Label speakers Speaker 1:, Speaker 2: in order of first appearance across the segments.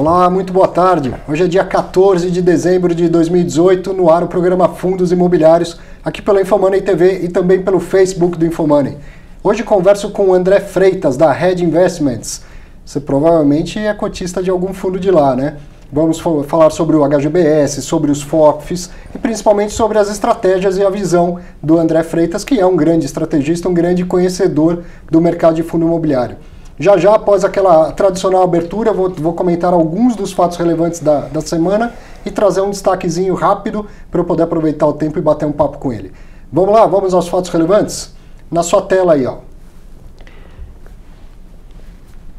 Speaker 1: Olá, muito boa tarde. Hoje é dia 14 de dezembro de 2018, no ar o programa Fundos Imobiliários, aqui pela Infomoney TV e também pelo Facebook do Infomoney. Hoje converso com o André Freitas, da Red Investments. Você provavelmente é cotista de algum fundo de lá, né? Vamos falar sobre o HGBS, sobre os FOFs e principalmente sobre as estratégias e a visão do André Freitas, que é um grande estrategista, um grande conhecedor do mercado de fundo imobiliário. Já após aquela tradicional abertura, vou comentar alguns dos fatos relevantes da semana e trazer um destaquezinho rápido para eu poder aproveitar o tempo e bater um papo com ele. Vamos lá, vamos aos fatos relevantes? Na sua tela aí, ó.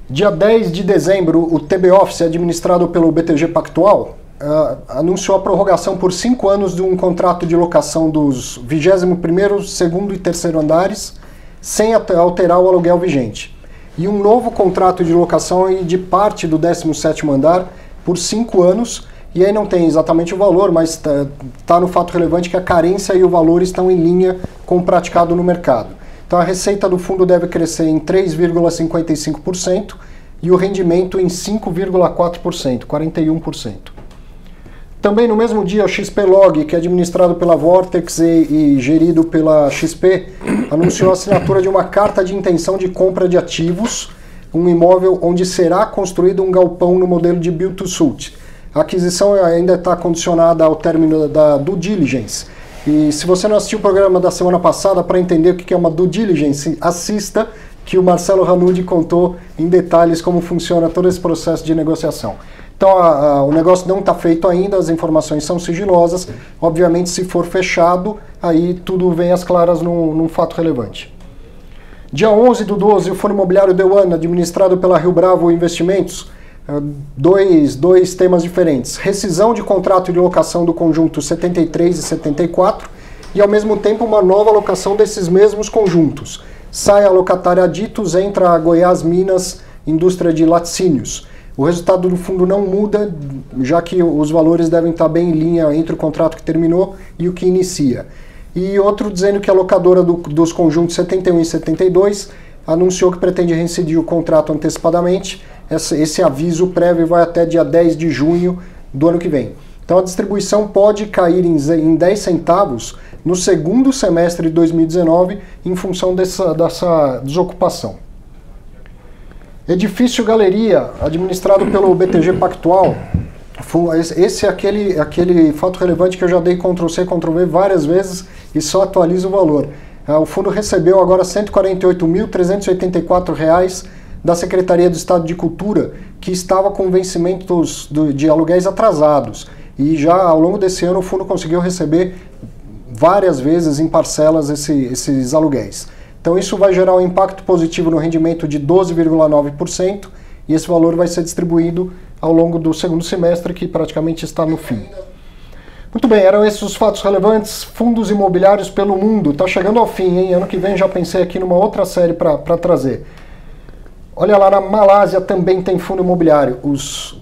Speaker 1: Dia 10 de dezembro, o TB Office, administrado pelo BTG Pactual, anunciou a prorrogação por 5 anos de um contrato de locação dos 21º, 2º e 3º andares, sem alterar o aluguel vigente. E um novo contrato de locação de parte do 17º andar por 5 anos, e aí não tem exatamente o valor, mas está no fato relevante que a carência e o valor estão em linha com o praticado no mercado. Então a receita do fundo deve crescer em 3,55% e o rendimento em 5,4%, 41%. Também no mesmo dia, o XPlog, que é administrado pela Vortex e gerido pela XP, anunciou a assinatura de uma carta de intenção de compra de ativos, um imóvel onde será construído um galpão no modelo de Build to Suit. A aquisição ainda está condicionada ao término da due diligence. E se você não assistiu o programa da semana passada para entender o que é uma due diligence, assista, que o Marcelo Ranudi contou em detalhes como funciona todo esse processo de negociação. Então o negócio não está feito ainda, as informações são sigilosas. Obviamente, se for fechado, aí tudo vem às claras num fato relevante. Dia 11/12, o Fundo Imobiliário The One, administrado pela Rio Bravo Investimentos, dois temas diferentes. Rescisão de contrato de locação do conjunto 73 e 74 e, ao mesmo tempo, uma nova locação desses mesmos conjuntos. Sai a locatária Aditus, entra a Goiás Minas, indústria de laticínios. O resultado do fundo não muda, já que os valores devem estar bem em linha entre o contrato que terminou e o que inicia. E outro dizendo que a locadora dos conjuntos 71 e 72 anunciou que pretende reincidir o contrato antecipadamente. Esse aviso prévio vai até dia 10 de junho do ano que vem. Então a distribuição pode cair em 10 centavos no segundo semestre de 2019 em função dessa desocupação. Edifício Galeria, administrado pelo BTG Pactual. Esse é aquele fato relevante que eu já dei Ctrl+C, Ctrl+V várias vezes e só atualizo o valor. O fundo recebeu agora R$ 148.384 da Secretaria do Estado de Cultura, que estava com vencimentos de aluguéis atrasados. E já ao longo desse ano o fundo conseguiu receber várias vezes em parcelas esses aluguéis. Então isso vai gerar um impacto positivo no rendimento de 12,9% e esse valor vai ser distribuído ao longo do segundo semestre, que praticamente está no fim. Muito bem, eram esses os fatos relevantes. Fundos imobiliários pelo mundo. Está chegando ao fim, hein? Ano que vem já pensei aqui numa outra série para trazer. Olha lá, na Malásia também tem fundo imobiliário.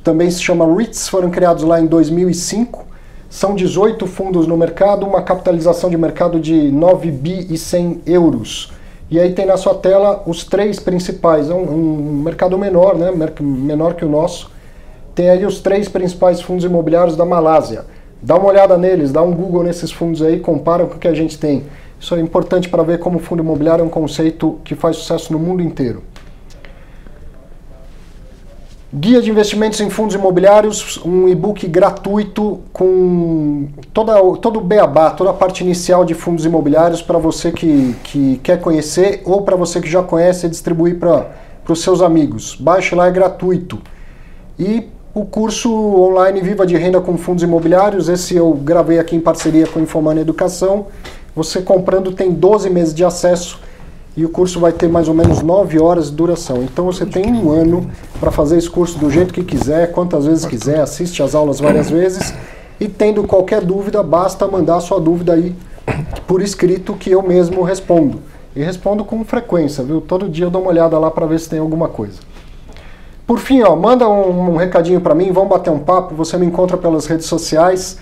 Speaker 1: Também se chama REITs, foram criados lá em 2005. São 18 fundos no mercado, uma capitalização de mercado de 9 bi e 100 euros. E aí tem na sua tela os 3 principais. É um mercado menor, né? Menor que o nosso. Tem aí os 3 principais fundos imobiliários da Malásia. Dá uma olhada neles, dá um Google nesses fundos aí, compara com o que a gente tem. Isso é importante para ver como o fundo imobiliário é um conceito que faz sucesso no mundo inteiro. Guia de investimentos em fundos imobiliários, um e-book gratuito com todo o beabá, toda a parte inicial de fundos imobiliários para você que quer conhecer ou para você que já conhece e distribuir para os seus amigos. Baixe lá, é gratuito. E o curso online Viva de Renda com Fundos Imobiliários, esse eu gravei aqui em parceria com a Infomoney Educação. Você comprando tem 12 meses de acesso e o curso vai ter mais ou menos 9 horas de duração. Então você tem um ano para fazer esse curso do jeito que quiser, quantas vezes quiser, assiste as aulas várias vezes e tendo qualquer dúvida, basta mandar a sua dúvida aí por escrito que eu mesmo respondo. E respondo com frequência, viu? Todo dia eu dou uma olhada lá para ver se tem alguma coisa. Por fim, ó, manda um recadinho para mim, vamos bater um papo, você me encontra pelas redes sociais.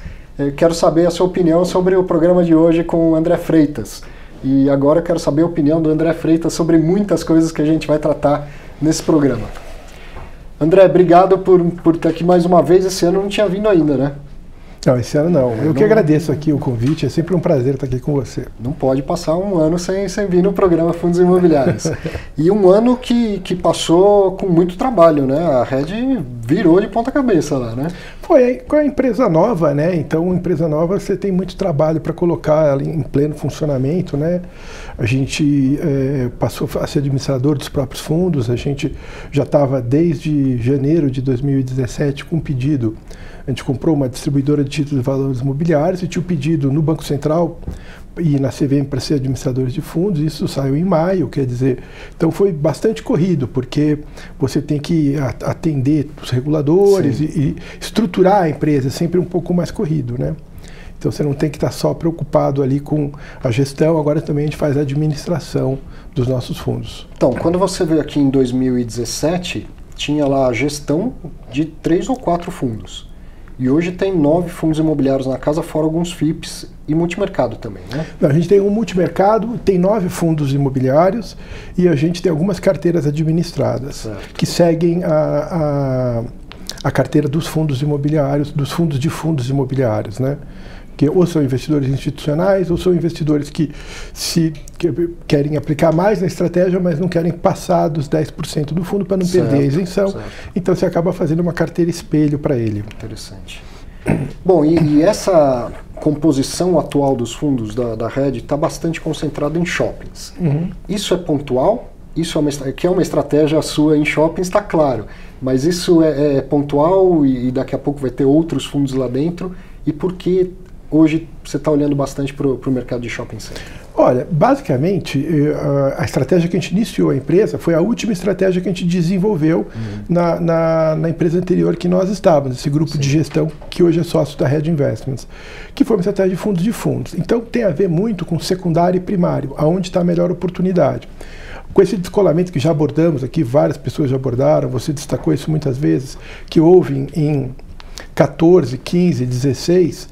Speaker 1: Quero saber a sua opinião sobre o programa de hoje com o André Freitas. E agora eu quero saber a opinião do André Freitas sobre muitas coisas que a gente vai tratar nesse programa. André, obrigado por estar aqui mais uma vez. Esse ano não tinha vindo ainda, né?
Speaker 2: Não, esse ano não. Eu que agradeço aqui o convite, é sempre um prazer estar aqui com você.
Speaker 1: Não pode passar um ano sem vir no programa Fundos Imobiliários. E um ano que passou com muito trabalho, né? A Red virou de ponta cabeça lá, né?
Speaker 2: Foi com a empresa nova, né? Então, empresa nova, você tem muito trabalho para colocar ela em pleno funcionamento, né? A gente passou a ser administrador dos próprios fundos, a gente já estava desde janeiro de 2017 com um pedido. A gente comprou uma distribuidora de títulos de valores imobiliários e tinha o pedido no Banco Central e na CVM para ser administradores de fundos. Isso saiu em maio, quer dizer, então foi bastante corrido, porque você tem que atender os reguladores e estruturar a empresa, é sempre um pouco mais corrido, né? Então você não tem que estar só preocupado ali com a gestão, agora também a gente faz a administração dos nossos fundos.
Speaker 1: Então, quando você veio aqui em 2017, tinha lá a gestão de 3 ou 4 fundos. E hoje tem 9 fundos imobiliários na casa, fora alguns FIPs e multimercado também, né?
Speaker 2: Não, a gente tem um multimercado, tem 9 fundos imobiliários e a gente tem algumas carteiras administradas, que seguem a carteira dos fundos imobiliários, dos fundos imobiliários, né? Que ou são investidores institucionais ou são investidores que querem aplicar mais na estratégia, mas não querem passar dos 10% do fundo para não perder a isenção. Então você acaba fazendo uma carteira espelho para ele.
Speaker 1: Interessante. Bom, e essa composição atual dos fundos da Red está bastante concentrada em shoppings. Isso é pontual? Isso é uma estratégia sua em shoppings, está claro. Mas isso é pontual e daqui a pouco vai ter outros fundos lá dentro? E por que hoje você está olhando bastante para o mercado de shopping center?
Speaker 2: Olha, basicamente, a estratégia que a gente iniciou a empresa foi a última estratégia que a gente desenvolveu na empresa anterior que nós estávamos, esse grupo de gestão que hoje é sócio da Red Investments, que foi uma estratégia de fundos. Então tem a ver muito com secundário e primário, aonde está a melhor oportunidade. Com esse descolamento que já abordamos aqui, várias pessoas já abordaram, você destacou isso muitas vezes, que houve em 14, 15, 16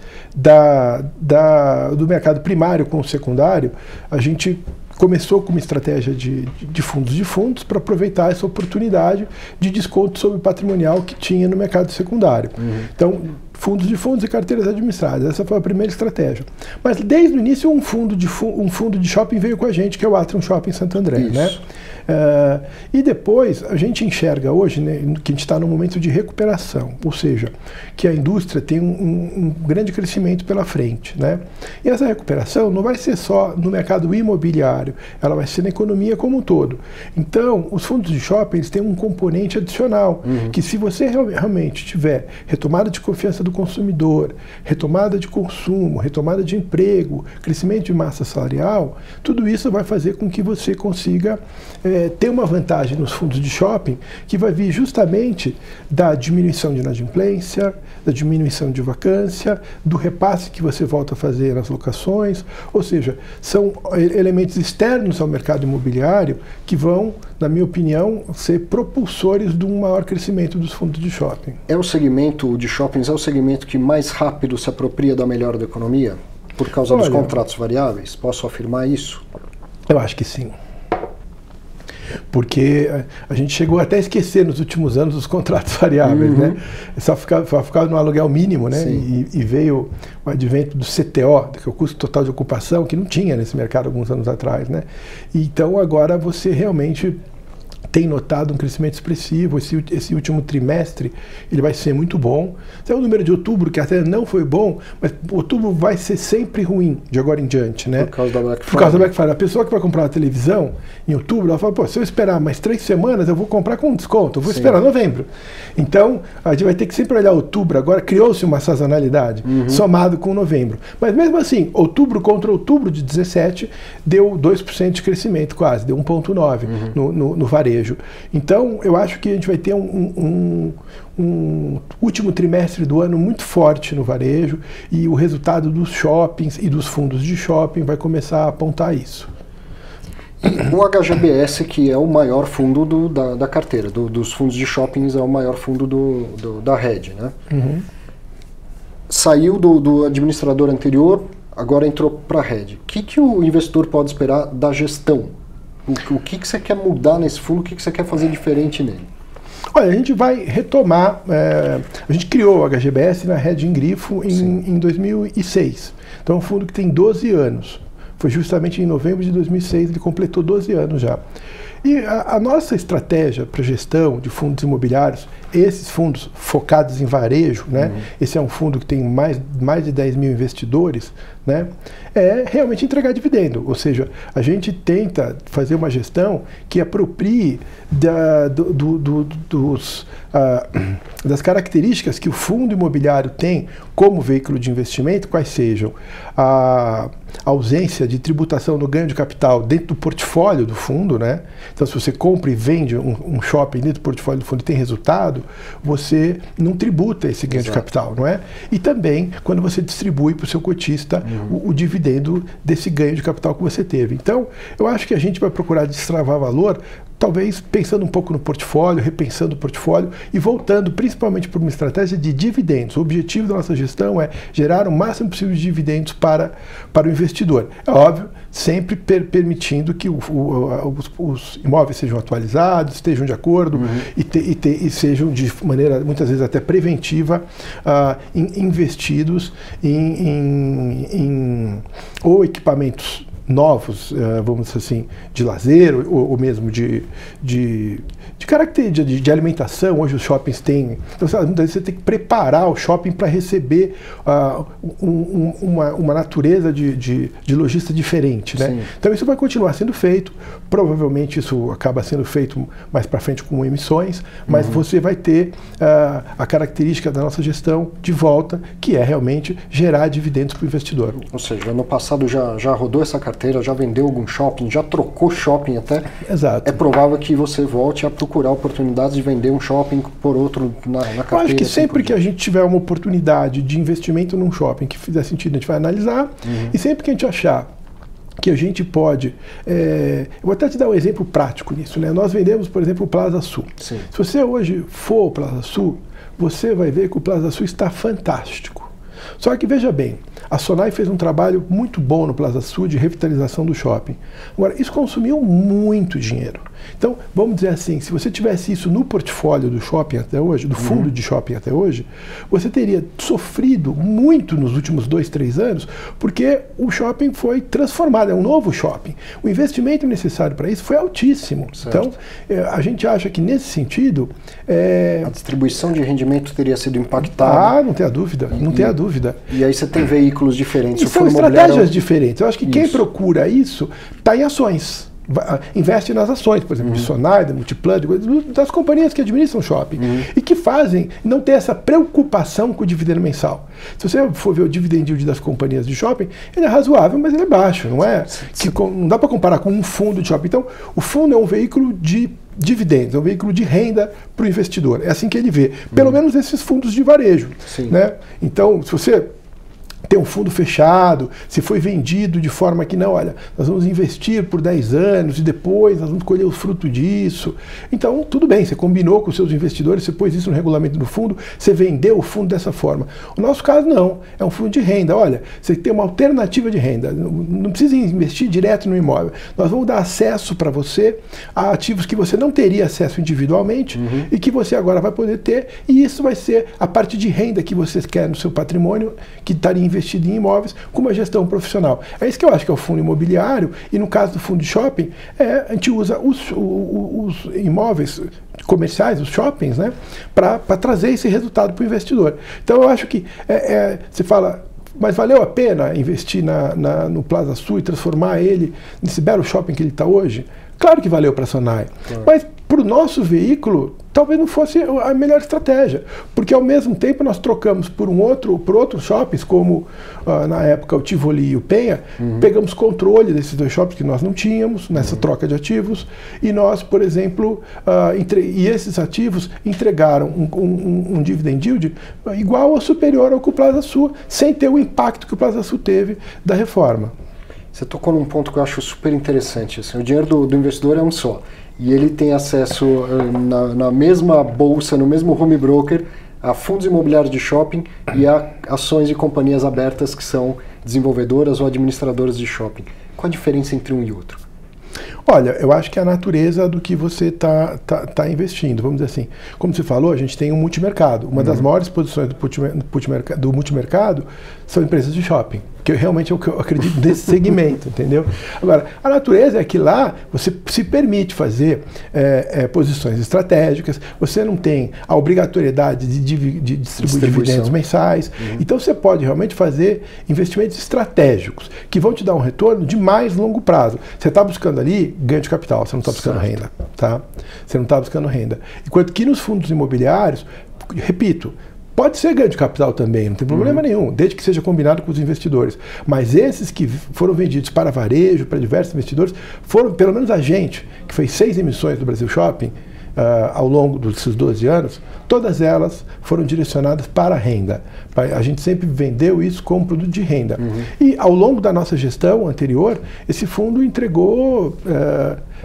Speaker 2: do mercado primário com o secundário, a gente começou com uma estratégia de fundos para aproveitar essa oportunidade de desconto sobre o patrimonial que tinha no mercado secundário. Então, fundos e carteiras administradas, essa foi a primeira estratégia. Mas desde o início um fundo de shopping veio com a gente, que é o Atrium Shopping Santo André, né? E depois a gente enxerga hoje, né, que a gente está num momento de recuperação, ou seja, que a indústria tem um grande crescimento pela frente, né? E essa recuperação não vai ser só no mercado imobiliário, ela vai ser na economia como um todo. Então, os fundos de shopping eles têm um componente adicional, que se você realmente tiver retomada de confiança do consumidor, retomada de consumo, retomada de emprego, crescimento de massa salarial, tudo isso vai fazer com que você consiga ter uma vantagem nos fundos de shopping que vai vir justamente da diminuição de inadimplência, da diminuição de vacância, do repasse que você volta a fazer nas locações, ou seja, são elementos externos ao mercado imobiliário que vão, na minha opinião, ser propulsores de um maior crescimento dos fundos de shopping.
Speaker 1: O segmento de shoppings é o segmento que mais rápido se apropria da melhora da economia? Por causa dos contratos variáveis? Posso afirmar isso?
Speaker 2: Eu acho que sim. Porque a gente chegou até a esquecer nos últimos anos os contratos variáveis, né? Só ficava no aluguel mínimo, né? E veio o advento do CTO, que é o custo total de ocupação, que não tinha nesse mercado alguns anos atrás, né? E então agora você realmente tem notado um crescimento expressivo. Esse último trimestre ele vai ser muito bom. Tem o número de outubro, que até não foi bom, mas outubro vai ser sempre ruim de agora em diante, né?
Speaker 1: Por causa da Black Friday.
Speaker 2: Por causa da Black Friday. A pessoa que vai comprar uma televisão em outubro, ela fala, pô, se eu esperar mais 3 semanas, eu vou comprar com desconto, eu vou esperar novembro. Então, a gente vai ter que sempre olhar outubro. Agora criou-se uma sazonalidade, somado com novembro. Mas mesmo assim, outubro contra outubro de 17, deu 2% de crescimento quase, deu 1,9% no varejo. Então, eu acho que a gente vai ter um último trimestre do ano muito forte no varejo e o resultado dos shoppings e dos fundos de shopping vai começar a apontar isso.
Speaker 1: O HGBS, que é o maior fundo da carteira, dos fundos de shoppings, é o maior fundo da Red, né? Saiu do administrador anterior, agora entrou para a Red. O que o investidor pode esperar da gestão? O que você quer mudar nesse fundo? O que você quer fazer diferente nele?
Speaker 2: Olha, a gente vai retomar, a gente criou o HGBS na Hedging Grifo em 2006. Então é um fundo que tem 12 anos. Foi justamente em novembro de 2006, ele completou 12 anos já. E a nossa estratégia para gestão de fundos imobiliários, esses fundos focados em varejo, né? Esse é um fundo que tem mais de 10 mil investidores, né? É realmente entregar dividendo. Ou seja, a gente tenta fazer uma gestão que aproprie das características que o fundo imobiliário tem como veículo de investimento, quais sejam a ausência de tributação no ganho de capital dentro do portfólio do fundo, né? Então, se você compra e vende um shopping dentro do portfólio do fundo e tem resultado, você não tributa esse ganho de capital, não é? E também quando você distribui para o seu cotista o dividendo desse ganho de capital que você teve. Então, eu acho que a gente vai procurar destravar valor, talvez pensando um pouco no portfólio, repensando o portfólio e voltando principalmente para uma estratégia de dividendos. O objetivo da nossa gestão é gerar o máximo possível de dividendos para o investidor. É óbvio, sempre permitindo que os imóveis sejam atualizados, estejam de acordo e sejam de maneira, muitas vezes até preventiva, investidos em ou equipamentos novos, vamos dizer assim, de lazer ou mesmo de característica de alimentação. Hoje os shoppings têm, então muitas vezes você tem que preparar o shopping para receber uma natureza de logística diferente, né? Sim. Então isso vai continuar sendo feito, provavelmente isso acaba sendo feito mais para frente com emissões, mas você vai ter a característica da nossa gestão de volta, que é realmente gerar dividendos para o investidor.
Speaker 1: Ou seja, no passado já rodou essa carteira, já vendeu algum shopping, já trocou shopping até.
Speaker 2: Exato.
Speaker 1: É provável que você volte a procurar oportunidades de vender um shopping por outro na carteira.
Speaker 2: Eu acho que sempre que a gente tiver uma oportunidade de investimento num shopping que fizer sentido, a gente vai analisar. E sempre que a gente achar que a gente pode... eu vou até te dar um exemplo prático nisso, né? Nós vendemos, por exemplo, o Plaza Sul.
Speaker 1: Sim.
Speaker 2: Se você hoje for ao Plaza Sul, você vai ver que o Plaza Sul está fantástico. Só que veja bem, a Sonai fez um trabalho muito bom no Plaza Sul de revitalização do shopping. Agora, isso consumiu muito dinheiro. Então, vamos dizer assim, se você tivesse isso no portfólio do shopping até hoje, do fundo de shopping até hoje, você teria sofrido muito nos últimos 2, 3 anos, porque o shopping foi transformado, é um novo shopping. O investimento necessário para isso foi altíssimo. Certo. Então, a gente acha que nesse sentido...
Speaker 1: a distribuição de rendimento teria sido impactada.
Speaker 2: Não tem a dúvida, não tem a dúvida.
Speaker 1: E aí você tem veículos diferentes.
Speaker 2: E são estratégias diferentes. Eu acho que quem procura isso está em ações. Investe nas ações, por exemplo, de Sonai, da Multiplan, das companhias que administram shopping e que fazem, não ter essa preocupação com o dividendo mensal. Se você for ver o dividend yield das companhias de shopping, ele é razoável, mas ele é baixo, não é? Não dá para comparar com um fundo de shopping. Então, o fundo é um veículo de dividendos, é um veículo de renda para o investidor. É assim que ele vê. Pelo menos esses fundos de varejo. Né? Então, se você tem um fundo fechado, se foi vendido de forma que não, olha, nós vamos investir por 10 anos e depois nós vamos colher o fruto disso. Então, tudo bem, você combinou com os seus investidores, você pôs isso no regulamento do fundo, você vendeu o fundo dessa forma. O nosso caso não, é um fundo de renda. Olha, você tem uma alternativa de renda, não precisa investir direto no imóvel. Nós vamos dar acesso para você a ativos que você não teria acesso individualmente e que você agora vai poder ter, e isso vai ser a parte de renda que você quer no seu patrimônio, que estaria investido em imóveis com uma gestão profissional. É isso que eu acho que é o fundo imobiliário, e no caso do fundo de shopping, a gente usa os imóveis comerciais, os shoppings, né, para trazer esse resultado para o investidor. Então eu acho que você fala, mas valeu a pena investir no Plaza Sul e transformar ele nesse belo shopping que ele está hoje? Claro que valeu para a Sonai, mas para o nosso veículo talvez não fosse a melhor estratégia, porque ao mesmo tempo nós trocamos por outros shoppings, como na época o Tivoli e o Penha, pegamos controle desses dois shoppings que nós não tínhamos nessa troca de ativos, e nós, por exemplo, e esses ativos entregaram um dividend yield igual ou superior ao que o Plaza Sul, sem ter o impacto que o Plaza Sul teve da reforma.
Speaker 1: Você tocou num ponto que eu acho super interessante. Assim, o dinheiro do investidor é um só. E ele tem acesso na mesma bolsa, no mesmo home broker, a fundos imobiliários de shopping e a ações de companhias abertas que são desenvolvedoras ou administradoras de shopping. Qual a diferença entre um e outro?
Speaker 2: Olha, eu acho que é a natureza do que você está investindo, vamos dizer assim. Como você falou, a gente tem um multimercado. Uma das maiores posições do multimercado são empresas de shopping, que realmente é o que eu acredito nesse segmento, entendeu? Agora, a natureza é que lá você se permite fazer posições estratégicas, você não tem a obrigatoriedade de distribuir dividendos mensais, então você pode realmente fazer investimentos estratégicos, que vão te dar um retorno de mais longo prazo. Você está buscando ali ganho de capital, você não está buscando renda, tá? Você não está buscando renda. Enquanto que nos fundos imobiliários, repito, pode ser ganho de capital também, não tem problema nenhum, desde que seja combinado com os investidores. Mas esses que foram vendidos para varejo, para diversos investidores, foram, pelo menos a gente, que fez 6 emissões do Brasil Shopping, ao longo desses 12 anos, todas elas foram direcionadas para a renda. A gente sempre vendeu isso como produto de renda. E ao longo da nossa gestão anterior, esse fundo entregou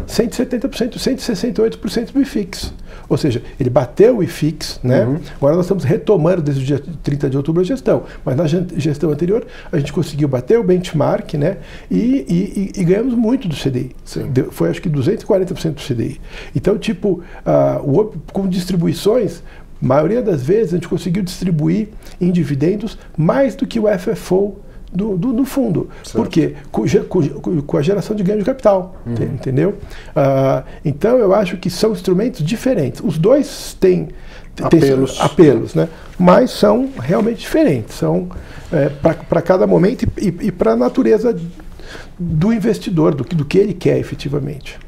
Speaker 2: 170%, 168% do IFIX. Ou seja, ele bateu o IFIX, né? Agora nós estamos retomando desde o dia 30 de outubro a gestão, mas na gestão anterior a gente conseguiu bater o benchmark, né? E ganhamos muito do CDI. Foi acho que 240% do CDI. Então, tipo, com distribuições, a maioria das vezes a gente conseguiu distribuir em dividendos mais do que o FFO do fundo. Certo. Por quê? Com a geração de ganho de capital, entendeu? Então eu acho que são instrumentos diferentes. Os dois têm apelos, né? Mas são realmente diferentes. São para cada momento e para a natureza do investidor, do que ele quer efetivamente.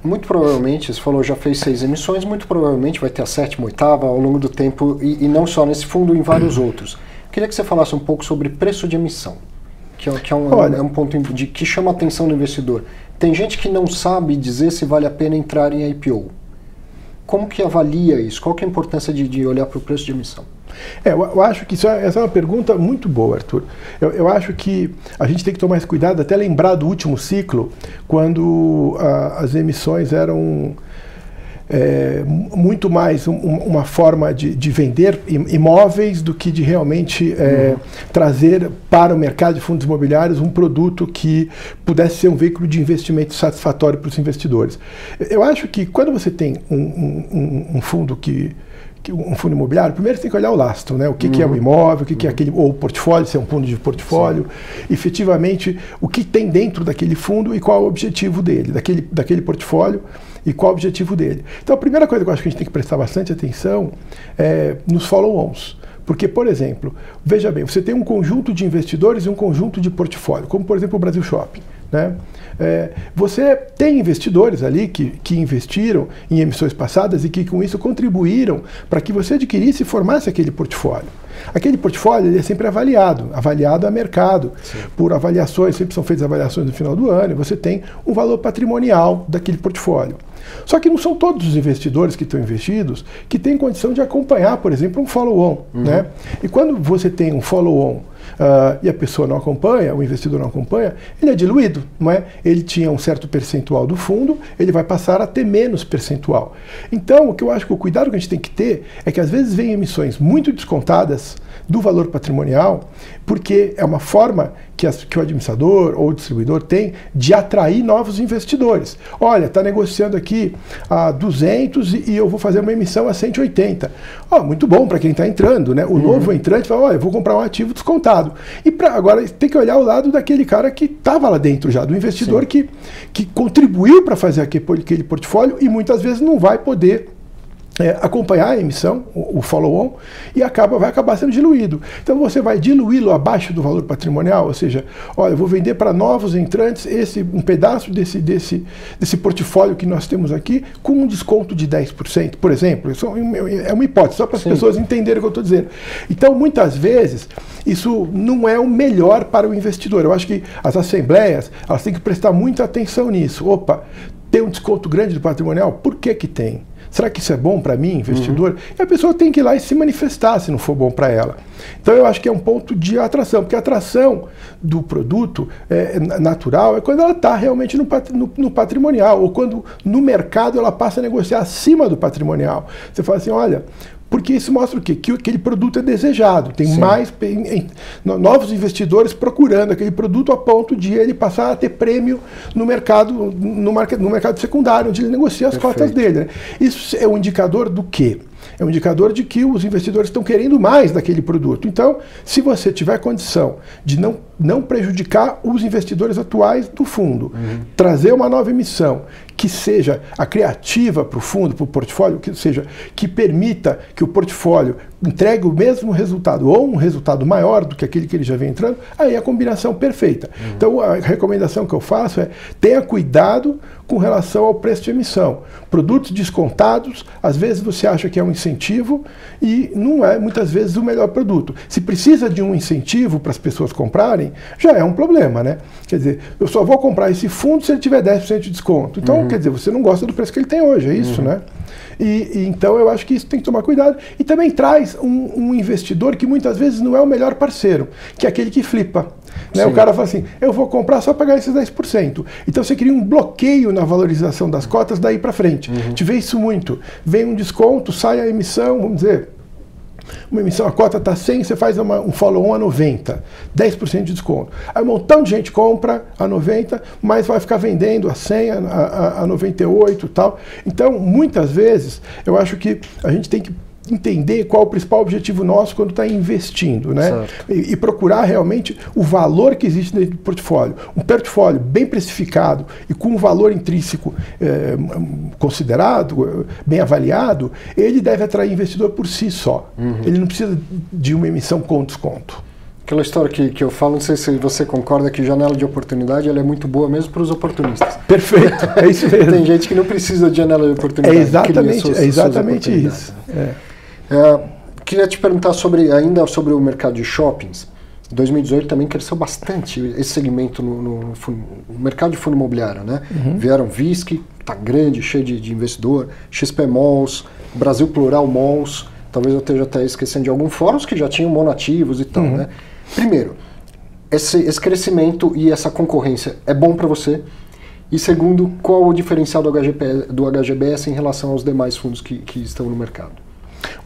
Speaker 1: Muito provavelmente, você falou, já fez 6 emissões, muito provavelmente vai ter a 7ª, 8ª ao longo do tempo, e não só nesse fundo, em vários outros. Queria que você falasse um pouco sobre preço de emissão, que é um ponto que chama a atenção do investidor. Tem gente que não sabe dizer se vale a pena entrar em IPO. Como que avalia isso? Qual que é a importância de olhar para o preço de emissão?
Speaker 2: Eu acho que essa é uma pergunta muito boa, Arthur. Eu acho que a gente tem que tomar esse cuidado, até lembrar do último ciclo, quando as emissões eram muito mais uma forma de vender imóveis do que de realmente trazer para o mercado de fundos imobiliários um produto que pudesse ser um veículo de investimento satisfatório para os investidores. Eu acho que quando você tem um fundo um fundo imobiliário, primeiro você tem que olhar o lastro, né? O que é o imóvel, o que é aquele, ou o portfólio, se é um fundo de portfólio, efetivamente o que tem dentro daquele fundo e qual é o objetivo dele, daquele portfólio e qual é o objetivo dele. Então a primeira coisa que eu acho que a gente tem que prestar bastante atenção é nos follow-ons. Porque, por exemplo, veja bem, você tem um conjunto de investidores e um conjunto de portfólio, como por exemplo o Brasil Shopping, né? Você tem investidores ali que investiram em emissões passadas e que com isso contribuíram para que você adquirisse e formasse aquele portfólio. Aquele portfólio ele é sempre avaliado a mercado. Sim. Por avaliações, sempre são feitas avaliações no final do ano, e você tem um valor patrimonial daquele portfólio. Só que não são todos os investidores que estão investidos que têm condição de acompanhar, por exemplo, um follow-on. Né? E quando você tem um follow-on e a pessoa não acompanha, o investidor não acompanha, ele é diluído, não é? Ele tinha um certo percentual do fundo, ele vai passar a ter menos percentual. Então, o que eu acho que o cuidado que a gente tem que ter é que às vezes vem emissões muito descontadas do valor patrimonial, porque é uma forma que o administrador ou o distribuidor tem de atrair novos investidores. Olha, está negociando aqui a 200 e eu vou fazer uma emissão a 180. Muito bom para quem está entrando, né? O novo entrante fala, olha, eu vou comprar um ativo descontado. E agora tem que olhar o lado daquele cara que estava lá dentro já, do investidor que contribuiu para fazer aquele portfólio e muitas vezes não vai poder acompanhar a emissão, o follow-on, e vai acabar sendo diluído. Então você vai diluí-lo abaixo do valor patrimonial, ou seja, olha, eu vou vender para novos entrantes um pedaço desse portfólio que nós temos aqui com um desconto de 10%, por exemplo. Isso é uma hipótese, só para as pessoas entenderem o que eu estou dizendo. Então, muitas vezes, isso não é o melhor para o investidor. Eu acho que as assembleias, elas têm que prestar muita atenção nisso. Opa, tem um desconto grande do patrimonial? Por que tem? Será que isso é bom para mim, investidor? E a pessoa tem que ir lá e se manifestar se não for bom para ela. Então eu acho que é um ponto de atração, porque a atração do produto natural é quando ela está realmente no patrimonial, ou quando no mercado ela passa a negociar acima do patrimonial. Você fala assim, olha, Porque isso mostra o quê? Que aquele produto é desejado, tem
Speaker 1: Sim.
Speaker 2: mais novos investidores procurando aquele produto a ponto de ele passar a ter prêmio no mercado secundário, onde ele negocia as cotas dele. Né? Isso é um indicador do quê? É um indicador de que os investidores estão querendo mais daquele produto. Então, se você tiver condição de não prejudicar os investidores atuais do fundo, trazer uma nova emissão que seja a criativa para o fundo, para o portfólio, que permita que o portfólio entregue o mesmo resultado ou um resultado maior do que aquele que ele já vem entrando, aí é a combinação perfeita. Então, a recomendação que eu faço é tenha cuidado com relação ao preço de emissão. Produtos descontados, às vezes você acha que é um incentivo e não é, muitas vezes, o melhor produto. Se precisa de um incentivo para as pessoas comprarem, já é um problema, né? Quer dizer, eu só vou comprar esse fundo se ele tiver 10% de desconto. Então, quer dizer, você não gosta do preço que ele tem hoje, é isso, né? Então eu acho que isso tem que tomar cuidado. E também traz um investidor que muitas vezes não é o melhor parceiro, que é aquele que flipa. Né? O cara fala assim, eu vou comprar só para ganhar esses 10%. Então você cria um bloqueio na valorização das cotas daí para frente. A gente vê isso muito. Vem um desconto, sai a emissão, vamos dizer, uma emissão, a cota está 100, você faz um follow-on a 90, 10% de desconto. Aí um montão de gente compra a 90, mas vai ficar vendendo a 100, a 98 e tal. Então, muitas vezes, eu acho que a gente tem que entender qual é o principal objetivo nosso quando está investindo, né? E procurar realmente o valor que existe dentro do portfólio. Um portfólio bem precificado e com um valor intrínseco considerado, bem avaliado, ele deve atrair investidor por si só. Ele não precisa de uma emissão com desconto.
Speaker 1: Aquela história que eu falo, não sei se você concorda, que janela de oportunidade ela é muito boa mesmo para os oportunistas.
Speaker 2: Perfeito, é isso mesmo.
Speaker 1: Tem gente que não precisa de janela de oportunidade.
Speaker 2: É exatamente isso.
Speaker 1: Queria te perguntar ainda sobre o mercado de shoppings. Em 2018 também cresceu bastante esse segmento no mercado de fundo imobiliário, né? Vieram VISC, está grande, cheio de investidor, XP Malls, Brasil Plural Malls, talvez eu esteja até esquecendo de alguns fóruns que já tinham monoativos e tal, né? Primeiro, esse crescimento e essa concorrência é bom para você? E segundo, qual o diferencial do HGBS em relação aos demais fundos que estão no mercado?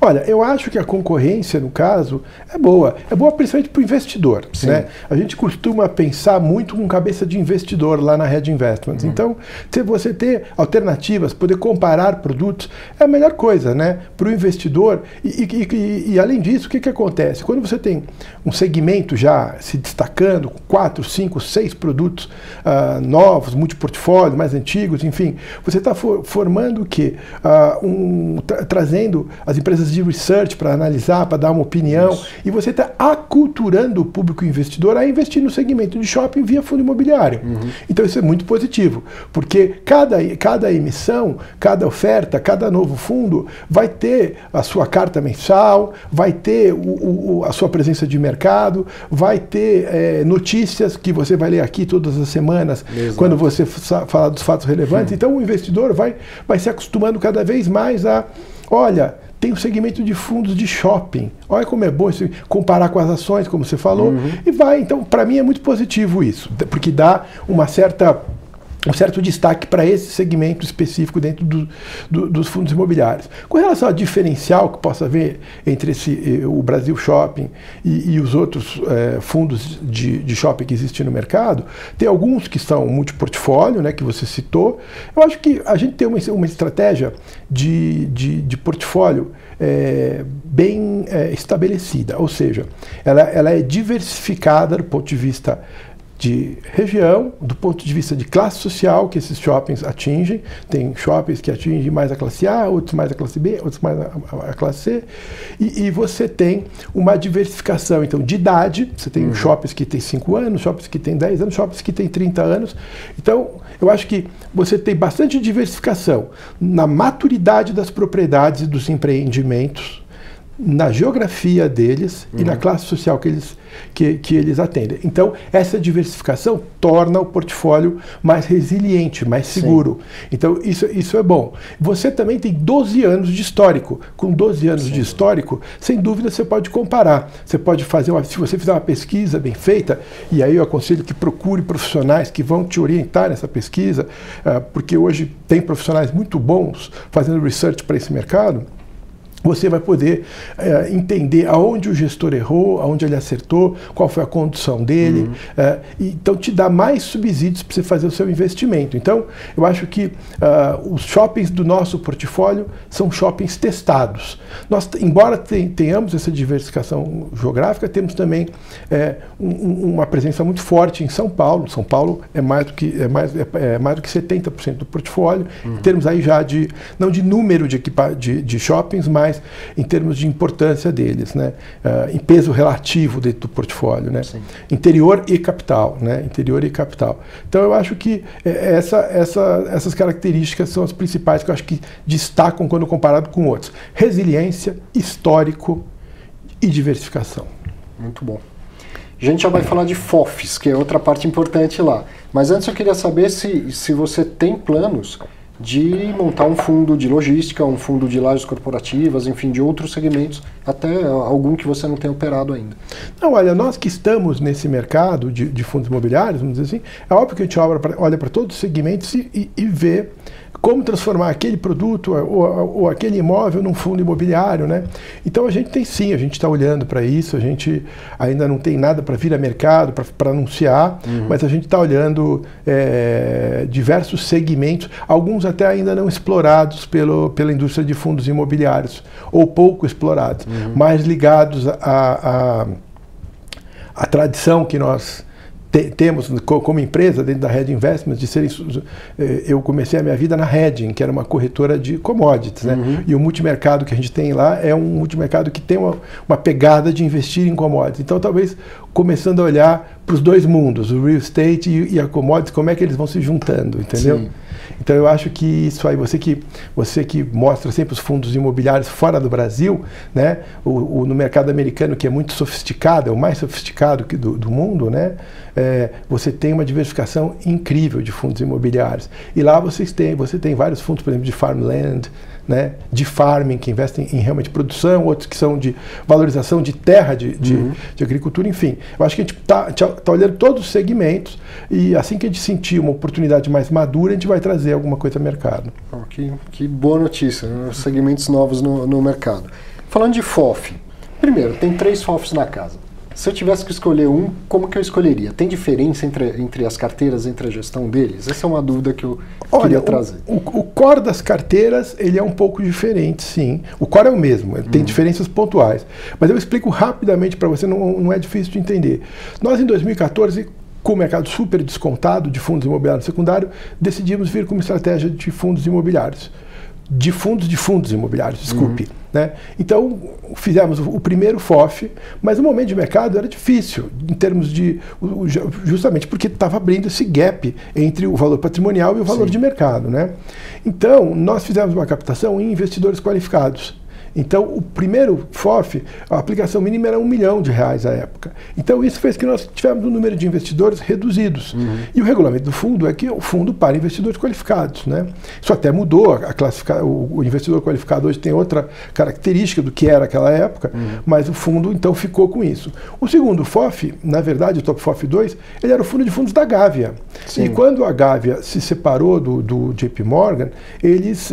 Speaker 2: Olha, eu acho que a concorrência, no caso, é boa principalmente para o investidor. Né? A gente costuma pensar muito com cabeça de investidor lá na Red Investments. Então, se você ter alternativas, poder comparar produtos, é a melhor coisa, né? Para o investidor. E além disso, o que acontece? Quando você tem um segmento já se destacando, com 4, 5, 6 produtos novos, multiportfólio, mais antigos, enfim, você está formando o quê? Trazendo as empresas de research para analisar, para dar uma opinião, e você está aculturando o público investidor a investir no segmento de shopping via fundo imobiliário. Então isso é muito positivo, porque cada emissão, cada oferta, cada novo fundo vai ter a sua carta mensal, vai ter a sua presença de mercado, vai ter notícias que você vai ler aqui todas as semanas, quando você falar dos fatos relevantes. Então o investidor vai se acostumando cada vez mais a, olha, tem um segmento de fundos de shopping. Olha como é bom isso, comparar com as ações, como você falou, e vai. Então, para mim é muito positivo isso, porque dá um certo destaque para esse segmento específico dentro dos fundos imobiliários. Com relação ao diferencial que possa haver entre o Brasil Shopping e os outros fundos de shopping que existem no mercado, tem alguns que são multiportfólio, né, que você citou. Eu acho que a gente tem uma estratégia de portfólio bem estabelecida, ou seja, ela é diversificada do ponto de vista de região, do ponto de vista de classe social que esses shoppings atingem. Tem shoppings que atingem mais a classe A, outros mais a classe B, outros mais a classe C. E você tem uma diversificação, então, de idade. Você tem shoppings que têm 5 anos, shoppings que têm 10 anos, shoppings que têm 30 anos. Então, eu acho que você tem bastante diversificação na maturidade das propriedades e dos empreendimentos, na geografia deles e na classe social que eles atendem. Então, essa diversificação torna o portfólio mais resiliente, mais seguro. Então, isso é bom. Você também tem 12 anos de histórico. Com 12 anos de histórico, sem dúvida você pode comparar. Você pode fazer, se você fizer uma pesquisa bem feita, e aí eu aconselho que procure profissionais que vão te orientar nessa pesquisa, porque hoje tem profissionais muito bons fazendo research para esse mercado. você vai poder entender aonde o gestor errou, aonde ele acertou, qual foi a condução dele. Então, te dá mais subsídios para você fazer o seu investimento. Então, eu acho que os shoppings do nosso portfólio são shoppings testados. Nós, embora tenhamos essa diversificação geográfica, temos também uma presença muito forte em São Paulo. São Paulo é mais do que 70% do portfólio, em termos aí já não de número de shoppings, mas em termos de importância deles, né? Em peso relativo dentro do portfólio, né? Interior e capital, né? Interior e capital. Então eu acho que essas características são as principais que eu acho que destacam quando comparado com outros: resiliência, histórico e diversificação.
Speaker 1: Muito bom. A gente já vai falar de FOFs, que é outra parte importante lá. Mas antes eu queria saber se você tem planos de montar um fundo de logística, um fundo de lajes corporativas, enfim, de outros segmentos, até algum que você não tenha operado ainda.
Speaker 2: Não, olha, nós que estamos nesse mercado de fundos imobiliários, vamos dizer assim, é óbvio que a gente olha para todos os segmentos e vê como transformar aquele produto ou aquele imóvel num fundo imobiliário, né? Então a gente tem sim, a gente está olhando para isso, a gente ainda não tem nada para vir a mercado, para anunciar, mas a gente está olhando diversos segmentos, alguns até ainda não explorados pela indústria de fundos imobiliários, ou pouco explorados, mais ligados à tradição que nós temos como empresa dentro da Hedge Investments de serem. Eu comecei a minha vida na Hedging, que era uma corretora de commodities, né? E o multimercado que a gente tem lá é um multimercado que tem uma pegada de investir em commodities. Então, talvez começando a olhar para os dois mundos, o real estate e a commodities, como é que eles vão se juntando, entendeu? Sim. Então eu acho que isso aí, você que mostra sempre os fundos imobiliários fora do Brasil, né? No mercado americano, que é muito sofisticado, é o mais sofisticado do mundo, né? Você tem uma diversificação incrível de fundos imobiliários. E lá você tem vários fundos, por exemplo, de farmland, né, de farming, que investem em realmente produção, outros que são de valorização de terra, de agricultura, enfim. Eu acho que a gente está olhando todos os segmentos e assim que a gente sentir uma oportunidade mais madura, a gente vai trazer alguma coisa ao mercado.
Speaker 1: Que boa notícia, né? Segmentos novos no mercado. Falando de FOF, primeiro, tem 3 FOFs na casa. Se eu tivesse que escolher um, como que eu escolheria? Tem diferença entre as carteiras, entre a gestão deles? Essa é uma dúvida que eu queria trazer.
Speaker 2: O core das carteiras, ele é um pouco diferente, sim. O core é o mesmo, tem diferenças pontuais. Mas eu explico rapidamente para você, não é difícil de entender. Nós, em 2014, com o mercado super descontado de fundos imobiliários secundários, decidimos vir com uma estratégia de fundos imobiliários. De fundos imobiliários, desculpe. Né? Então, fizemos o primeiro FOF, mas o momento de mercado era difícil, em termos de. Justamente porque estava abrindo esse gap entre o valor patrimonial e o valor de mercado. Né? Então, nós fizemos uma captação em investidores qualificados. Então, o primeiro FOF, a aplicação mínima era R$1 milhão à época. Então, isso fez que nós tivemos um número de investidores reduzidos. E o regulamento do fundo é que é o fundo para investidores qualificados. Né? Isso até mudou, o investidor qualificado hoje tem outra característica do que era naquela época, mas o fundo, então, ficou com isso. O segundo FOF, na verdade, o Top FOF 2, ele era o fundo de fundos da Gávea. Sim. E quando a Gávea se separou do JP Morgan, eles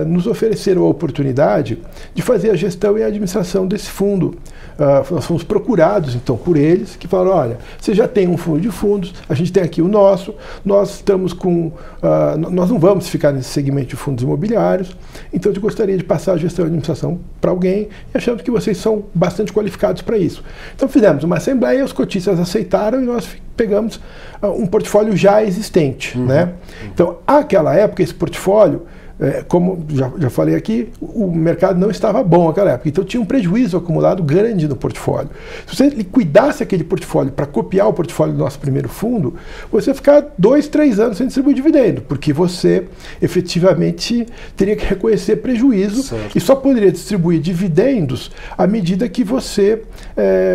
Speaker 2: nos ofereceram a oportunidade de fazer a gestão e a administração desse fundo. Nós fomos procurados, então, por eles, que falaram, olha, você já tem um fundo de fundos, a gente tem aqui o nosso, nós estamos com... nós não vamos ficar nesse segmento de fundos imobiliários, então eu gostaria de passar a gestão e a administração para alguém e achamos que vocês são bastante qualificados para isso. Então fizemos uma assembleia, os cotistas aceitaram e nós pegamos um portfólio já existente. Né? Então, àquela época, esse portfólio, como já falei aqui, o mercado não estava bom naquela época, então tinha um prejuízo acumulado grande no portfólio. Se você liquidasse aquele portfólio para copiar o portfólio do nosso primeiro fundo, você ia ficar 2, 3 anos sem distribuir dividendo, porque você efetivamente teria que reconhecer prejuízo e só poderia distribuir dividendos à medida que você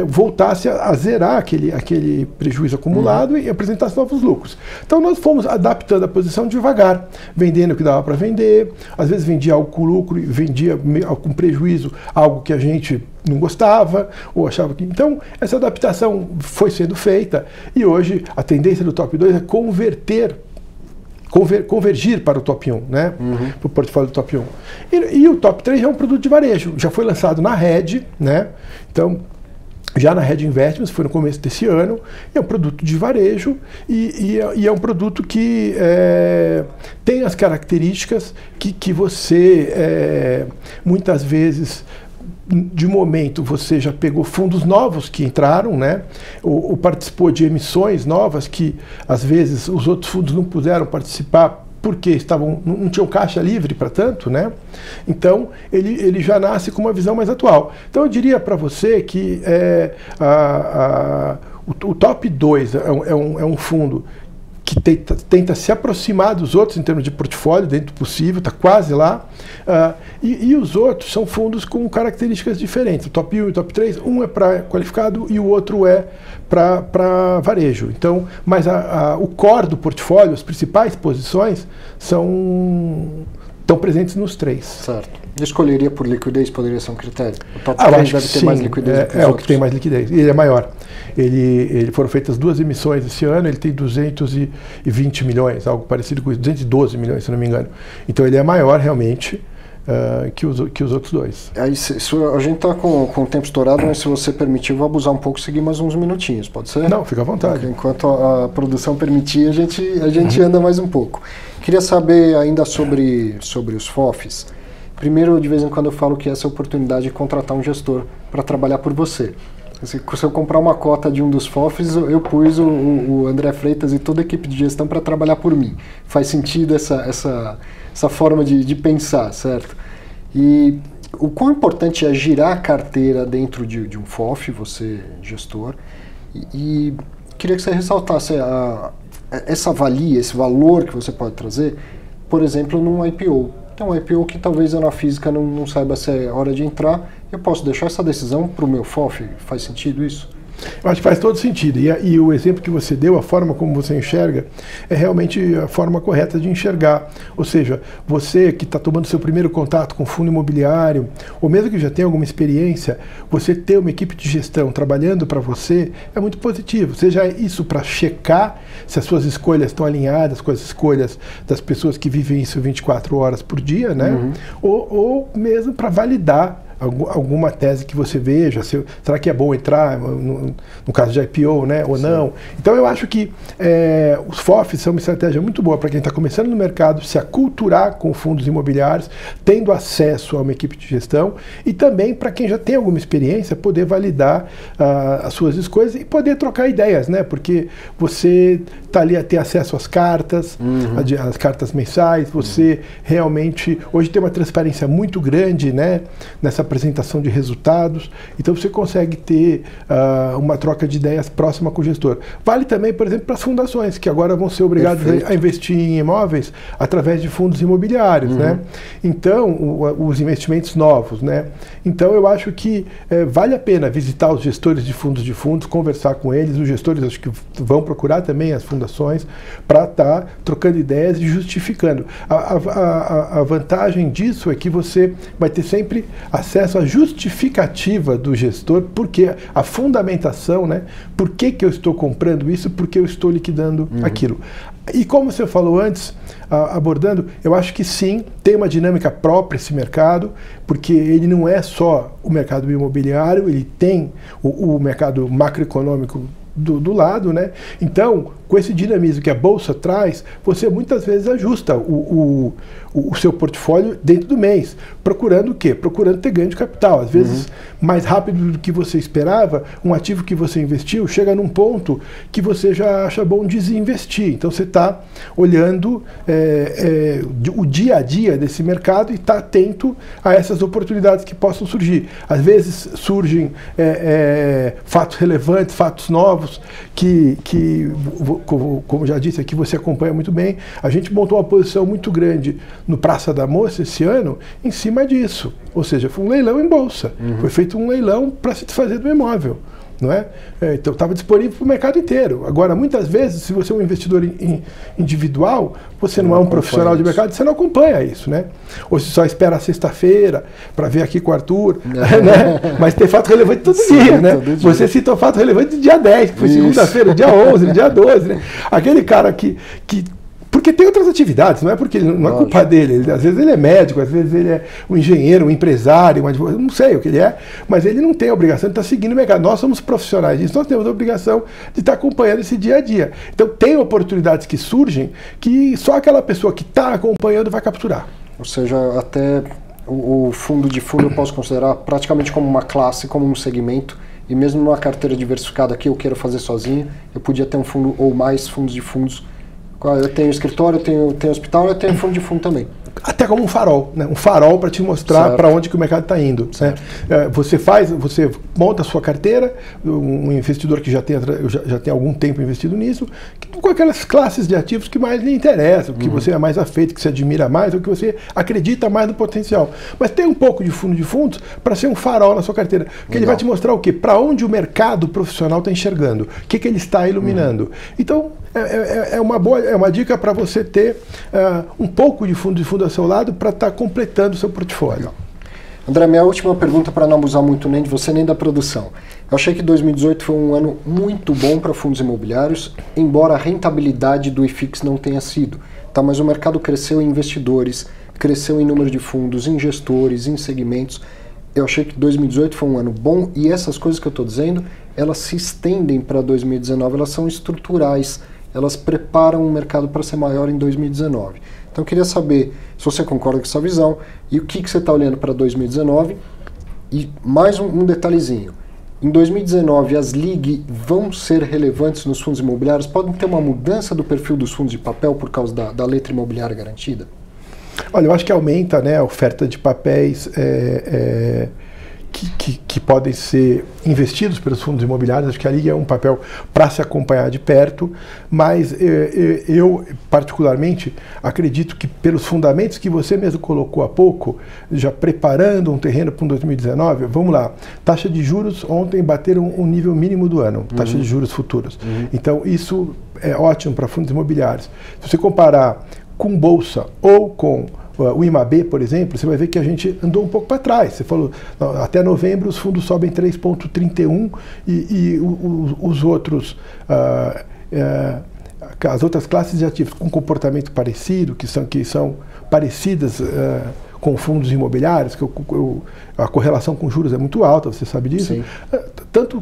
Speaker 2: voltasse a zerar aquele prejuízo acumulado e apresentasse novos lucros. Então nós fomos adaptando a posição devagar, vendendo o que dava para vender, às vezes vendia algo com lucro e vendia com prejuízo algo que a gente não gostava ou achava que... Então, essa adaptação foi sendo feita e hoje a tendência do Top 2 é converter convergir para o top 1, né? Para o portfólio do top 1. E o top 3 é um produto de varejo, já foi lançado na Red, né? Então, já na Red Investments, foi no começo desse ano, é um produto de varejo e é um produto que tem as características que você, muitas vezes, de momento, você já pegou fundos novos que entraram, né? Ou participou de emissões novas que, às vezes, os outros fundos não puderam participar porque não tinham caixa livre para tanto, né? Então, ele já nasce com uma visão mais atual. Então, eu diria para você que o top 2 é um fundo que tenta se aproximar dos outros em termos de portfólio, dentro do possível, está quase lá. E os outros são fundos com características diferentes. O top 1 e o top 3, um é para qualificado e o outro é para varejo. Então, mas o core do portfólio, as principais posições, estão presentes nos três.
Speaker 1: Certo. Eu escolheria por liquidez, poderia ser um critério? O top 3 deve ter mais liquidez do que os
Speaker 2: outros. O que tem mais liquidez. Ele é maior. Ele foram feitas 2 emissões esse ano, ele tem 220 milhões, algo parecido com isso, 212 milhões, se não me engano. Então ele é maior realmente que os outros dois.
Speaker 1: Aí, a gente está com o tempo estourado, mas se você permitir, eu vou abusar um pouco e seguir mais uns minutinhos, pode ser?
Speaker 2: Não, fica à vontade.
Speaker 1: Porque enquanto a produção permitir, a gente anda mais um pouco. Queria saber ainda sobre os FOFs. Primeiro, de vez em quando eu falo que essa é a oportunidade de contratar um gestor para trabalhar por você. Se eu comprar uma cota de um dos FOFs, eu pus o André Freitas e toda a equipe de gestão para trabalhar por mim. Faz sentido essa forma de pensar, certo? E o quão importante é girar a carteira dentro de um FOF, você gestor, e queria que você ressaltasse essa valia, esse valor que você pode trazer, por exemplo, num IPO. Então, um IPO que talvez eu na física não saiba se é hora de entrar, eu posso deixar essa decisão para o meu FOF? Faz sentido isso?
Speaker 2: Eu acho que faz todo sentido. E o exemplo que você deu, a forma como você enxerga, é realmente a forma correta de enxergar. Ou seja, você que está tomando seu primeiro contato com fundo imobiliário, ou mesmo que já tenha alguma experiência, você ter uma equipe de gestão trabalhando para você é muito positivo. Seja isso para checar se as suas escolhas estão alinhadas com as escolhas das pessoas que vivem isso 24 horas por dia, né? Ou mesmo para validar alguma tese que você veja, será que é bom entrar no caso de IPO, né, ou não. Então eu acho que os FOFs são uma estratégia muito boa para quem está começando no mercado, se aculturar com fundos imobiliários, tendo acesso a uma equipe de gestão, e também para quem já tem alguma experiência, poder validar as suas escolhas e poder trocar ideias, né, porque você está ali a ter acesso às cartas, as cartas mensais, você realmente, hoje tem uma transparência muito grande, né, nessa apresentação de resultados, então você consegue ter uma troca de ideias próxima com o gestor. Vale também, por exemplo, para as fundações, que agora vão ser obrigadas a investir em imóveis através de fundos imobiliários, né? Então, os investimentos novos, né? Então, eu acho que vale a pena visitar os gestores de fundos, conversar com eles, os gestores acho que vão procurar também as fundações para estar trocando ideias e justificando. A vantagem disso é que você vai ter sempre acesso à justificativa do gestor, porque a fundamentação, né? Por que eu estou comprando isso, por que eu estou liquidando aquilo. E como você falou antes, abordando, eu acho que sim, tem uma dinâmica própria esse mercado, porque ele não é só o mercado imobiliário, ele tem o mercado macroeconômico do lado, né? Então, com esse dinamismo que a Bolsa traz, você muitas vezes ajusta o seu portfólio dentro do mês, procurando o quê? Procurando ter ganho de capital. Às vezes, mais rápido do que você esperava, um ativo que você investiu chega num ponto que você já acha bom desinvestir. Então, você está olhando o dia a dia desse mercado e está atento a essas oportunidades que possam surgir. Às vezes, surgem fatos relevantes, fatos novos, que como já disse aqui, você acompanha muito bem. A gente montou uma posição muito grande no Praça da Moça esse ano em cima disso. Ou seja, foi um leilão em bolsa. Foi feito um leilão para se desfazer do imóvel. Não é? Então estava disponível para o mercado inteiro. Agora, muitas vezes, se você é um investidor individual, você não é um profissional de mercado, você não acompanha isso, né? Ou você só espera a sexta-feira para ver aqui com o Arthur, né? Mas tem fato relevante todo dia, né? Todo dia. Você citou fato relevante do dia 10, que foi segunda-feira, dia 11, dia 12, né? Aquele cara que... Por porque tem outras atividades, não é porque não é culpa dele. Às vezes ele é médico, às vezes ele é um engenheiro, um empresário, um advogado, não sei o que ele é, mas ele não tem a obrigação de estar seguindo o mercado. Nós somos profissionais disso, nós temos a obrigação de estar acompanhando esse dia a dia. Então tem oportunidades que surgem que só aquela pessoa que está acompanhando vai capturar.
Speaker 1: Ou seja, até o fundo de fundo eu posso considerar praticamente como uma classe, como um segmento, e mesmo numa carteira diversificada que eu quero fazer sozinho, eu podia ter um fundo ou mais fundos de fundos. Eu tenho escritório, eu tenho hospital, eu tenho fundo de fundo também.
Speaker 2: Até como um farol, né? Um farol para te mostrar para onde que o mercado está indo. Né? Você monta a sua carteira, um investidor que já tem algum tempo investido nisso, com aquelas classes de ativos que mais lhe interessam, que você é mais afeito, que você admira mais, ou que você acredita mais no potencial. Mas tem um pouco de fundo de fundos para ser um farol na sua carteira, porque ele vai te mostrar o quê? Para onde o mercado profissional está enxergando, o que ele está iluminando. Então, é uma dica para você ter um pouco de fundo ao seu lado para estar completando o seu portfólio.
Speaker 1: Legal. André, minha última pergunta, para não abusar muito nem de você nem da produção. Eu achei que 2018 foi um ano muito bom para fundos imobiliários, embora a rentabilidade do IFIX não tenha sido. Tá, mas o mercado cresceu em investidores, cresceu em número de fundos, em gestores, em segmentos. Eu achei que 2018 foi um ano bom e essas coisas que eu estou dizendo, elas se estendem para 2019, elas são estruturais. Elas preparam o mercado para ser maior em 2019. Então eu queria saber se você concorda com essa visão e o que você está olhando para 2019. E mais um detalhezinho. Em 2019 as LIG vão ser relevantes nos fundos imobiliários? Podem ter uma mudança do perfil dos fundos de papel por causa da letra imobiliária garantida?
Speaker 2: Olha, eu acho que aumenta, né, a oferta de papéis que podem ser investidos pelos fundos imobiliários. Acho que a LIG é um papel para se acompanhar de perto, mas eu particularmente acredito que pelos fundamentos que você mesmo colocou há pouco, já preparando um terreno para um 2019, vamos lá, taxa de juros ontem bateram um nível mínimo do ano, taxa de juros futuros. Então isso é ótimo para fundos imobiliários. Se você comparar com bolsa ou com o IMAB, por exemplo, você vai ver que a gente andou um pouco para trás. Você falou, até novembro os fundos sobem 3,31 e os outros, as outras classes de ativos com comportamento parecido, que são parecidas com fundos imobiliários, que a correlação com juros é muito alta, você sabe disso. Tanto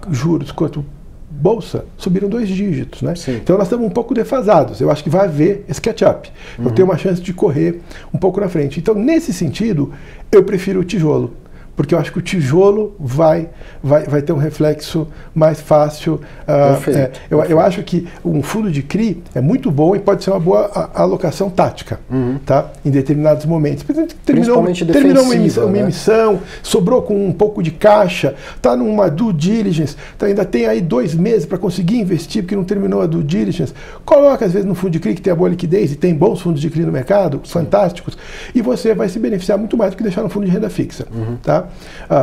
Speaker 2: juros quanto bolsa subiram 2 dígitos, né? Então nós estamos um pouco defasados. Eu acho que vai haver esse catch-up. Eu tenho uma chance de correr um pouco na frente. Então, nesse sentido, eu prefiro o tijolo, porque eu acho que o tijolo vai ter um reflexo mais fácil. Eu acho que um fundo de CRI é muito bom e pode ser uma boa alocação tática, tá? Em determinados momentos. Terminou uma emissão, sobrou com um pouco de caixa, está numa due diligence, ainda tem aí 2 meses para conseguir investir, porque não terminou a due diligence. Coloca, às vezes, no fundo de CRI que tem a boa liquidez e tem bons fundos de CRI no mercado, fantásticos, e você vai se beneficiar muito mais do que deixar no fundo de renda fixa, tá?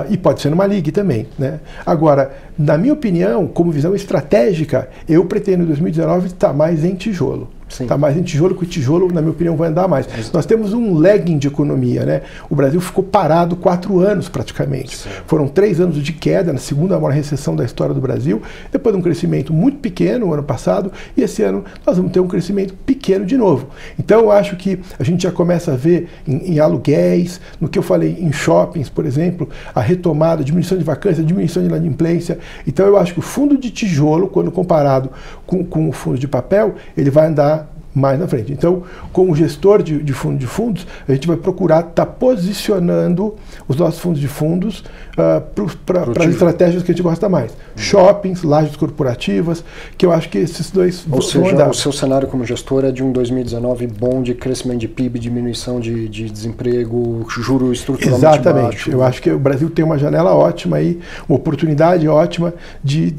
Speaker 2: E pode ser numa LIG também, né? Agora, na minha opinião, como visão estratégica, eu pretendo em 2019 estar mais em tijolo. Está mais em tijolo, que o tijolo, na minha opinião, vai andar mais. Nós temos um lagging de economia, né? O Brasil ficou parado 4 anos praticamente. Foram 3 anos de queda, na segunda maior recessão da história do Brasil, depois de um crescimento muito pequeno no ano passado, e esse ano nós vamos ter um crescimento pequeno de novo. Então eu acho que a gente já começa a ver em aluguéis, no que eu falei em shoppings, por exemplo, a retomada, diminuição de vacância, diminuição de inadimplência. Então eu acho que o fundo de tijolo, quando comparado com o fundo de papel, ele vai andar mais na frente. Então, como gestor de fundo de fundos, a gente vai procurar estar posicionando os nossos fundos de fundos para as estratégias que a gente gosta mais. Shoppings, lajes corporativas, que eu acho que esses dois vão andar.
Speaker 1: O seu cenário como gestor é de um 2019 bom de crescimento de PIB, diminuição de desemprego, juro estruturalmente
Speaker 2: Exatamente.
Speaker 1: baixo.
Speaker 2: Eu acho que o Brasil tem uma janela ótima aí, uma oportunidade ótima de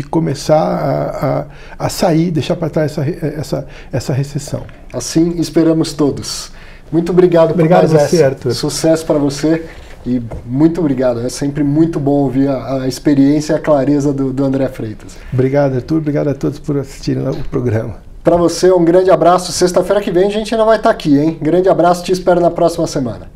Speaker 2: começar a sair, deixar para trás essa recessão.
Speaker 1: Assim esperamos todos. Muito obrigado por
Speaker 2: mais essa.
Speaker 1: Sucesso para você e muito obrigado. É sempre muito bom ouvir a experiência e a clareza do André Freitas.
Speaker 2: Obrigado, Arthur. Obrigado a todos por assistirem o programa.
Speaker 1: Para você, um grande abraço. Sexta-feira que vem a gente ainda vai estar aqui, hein? Grande abraço, te espero na próxima semana.